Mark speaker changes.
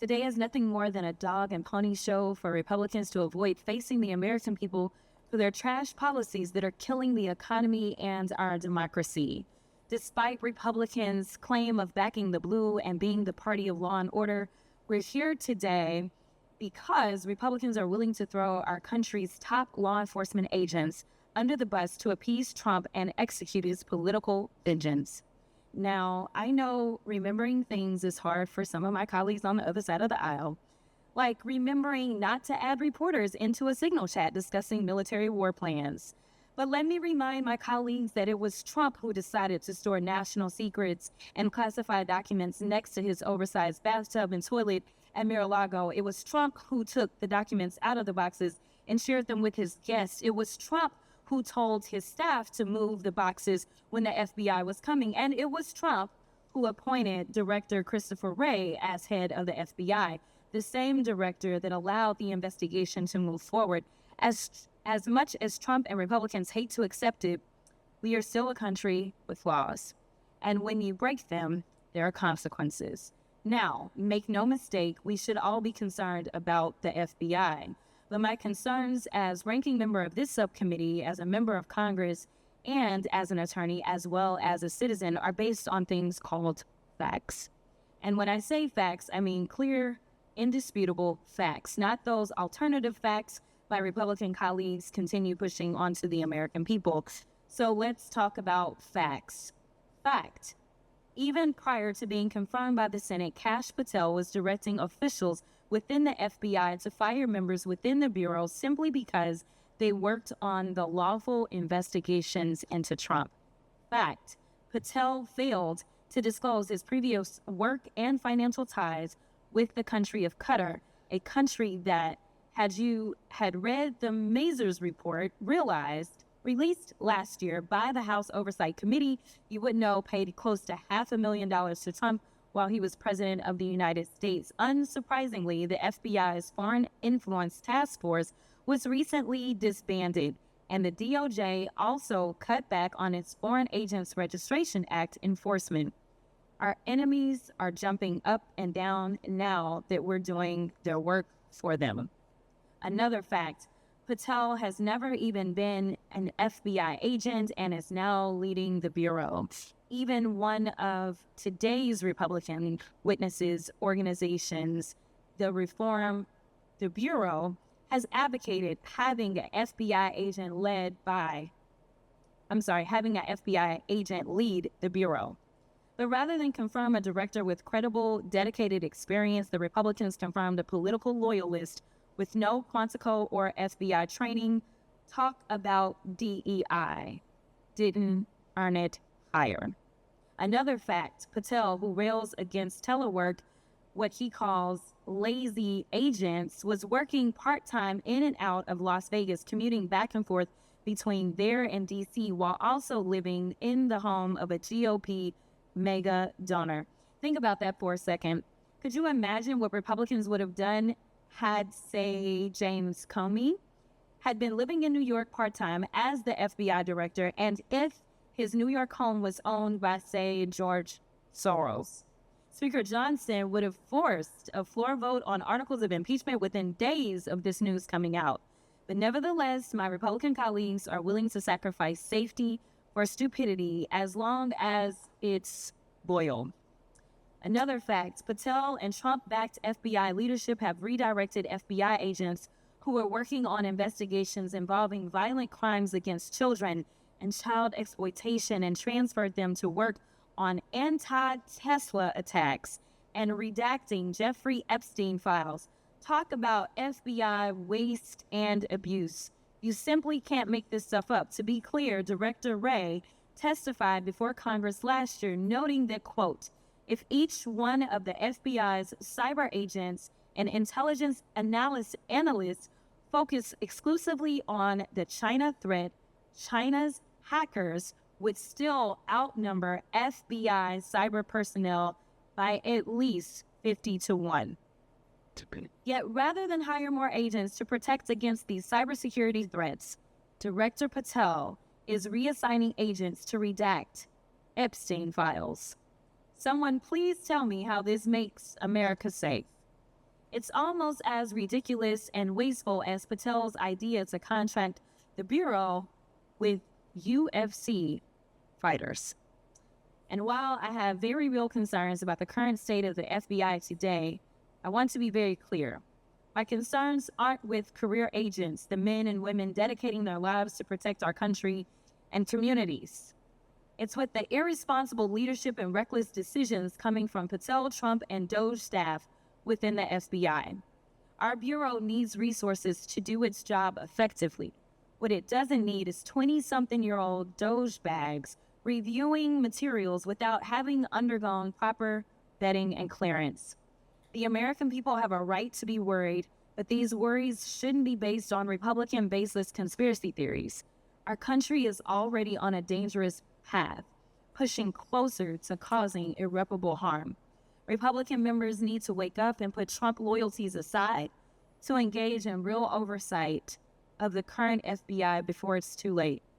Speaker 1: Today is nothing more than a dog and pony show for Republicans to avoid facing the American people for their trash policies that are killing the economy and our democracy. Despite Republicans' claim of backing the blue and being the party of law and order, we're here today because Republicans are willing to throw our country's top law enforcement agents under the bus to appease Trump and execute his political vengeance. Now, I know remembering things is hard for some of my colleagues on the other side of the aisle, like remembering not to add reporters into a Signal chat discussing military war plans. But let me remind my colleagues that it was Trump who decided to store national secrets and classified documents next to his oversized bathtub and toilet at Mar-a-Lago. It was Trump who took the documents out of the boxes and shared them with his guests. It was Trump who told his staff to move the boxes when the FBI was coming. And it was Trump who appointed Director Christopher Wray as head of the FBI, the same director that allowed the investigation to move forward. As much as Trump and Republicans hate to accept it, we are still a country with laws. And when you break them, there are consequences. Now, make no mistake, we should all be concerned about the FBI. But my concerns as ranking member of this subcommittee, as a member of Congress, and as an attorney, as well as a citizen, are based on things called facts. And when I say facts, I mean clear, indisputable facts, not those alternative facts my Republican colleagues continue pushing onto the American people. So let's talk about facts. Fact. Even prior to being confirmed by the Senate, Kash Patel was directing officials within the FBI to fire members within the Bureau simply because they worked on the lawful investigations into Trump. Fact. Patel failed to disclose his previous work and financial ties with the country of Qatar, a country that, had you had read the Mazars report, released last year by the House Oversight Committee, you would know paid close to $500,000 to Trump while he was president of the United States. Unsurprisingly, the FBI's Foreign Influence Task Force was recently disbanded, and the DOJ also cut back on its Foreign Agents Registration Act enforcement. Our enemies are jumping up and down now that we're doing their work for them. Another fact, Patel has never even been an FBI agent and is now leading the Bureau. Even one of today's Republican witnesses organizations, the Bureau, has advocated having an FBI agent lead the Bureau. But rather than confirm a director with credible, dedicated experience, the Republicans confirmed a political loyalist with no Quantico or FBI training. Talk about DEI. Didn't earn it higher. Another fact, Patel, who rails against telework, what he calls lazy agents, was working part-time in and out of Las Vegas, commuting back and forth between there and D.C. while also living in the home of a GOP mega donor. Think about that for a second. Could you imagine what Republicans would have done had, say, James Comey had been living in New York part-time as the FBI director, and if his New York home was owned by, say, George Soros? Speaker Johnson would have forced a floor vote on articles of impeachment within days of this news coming out. But nevertheless, my Republican colleagues are willing to sacrifice safety for stupidity as long as it's loyal. Another fact, Patel and Trump-backed FBI leadership have redirected FBI agents who are working on investigations involving violent crimes against children and child exploitation and transferred them to work on anti-Tesla attacks and redacting Jeffrey Epstein files. Talk about FBI waste and abuse. You simply can't make this stuff up. To be clear, Director Wray testified before Congress last year, noting that, quote, if each one of the FBI's cyber agents and intelligence analysts focus exclusively on the China threat, China's hackers would still outnumber FBI cyber personnel by at least 50-1. Yet rather than hire more agents to protect against these cybersecurity threats, Director Patel is reassigning agents to redact Epstein files. Someone please tell me how this makes America safe. It's almost as ridiculous and wasteful as Patel's idea to contract the Bureau with UFC fighters. And while I have very real concerns about the current state of the FBI today, I want to be very clear. My concerns aren't with career agents, the men and women dedicating their lives to protect our country and communities. It's with the irresponsible leadership and reckless decisions coming from Patel, Trump, and Doge staff within the FBI. Our Bureau needs resources to do its job effectively. What it doesn't need is 20-something-year-old Doge bags reviewing materials without having undergone proper vetting and clearance. The American people have a right to be worried, but these worries shouldn't be based on Republican baseless conspiracy theories. Our country is already on a dangerous path, pushing closer to causing irreparable harm. Republican members need to wake up and put Trump loyalties aside to engage in real oversight of the current FBI before it's too late.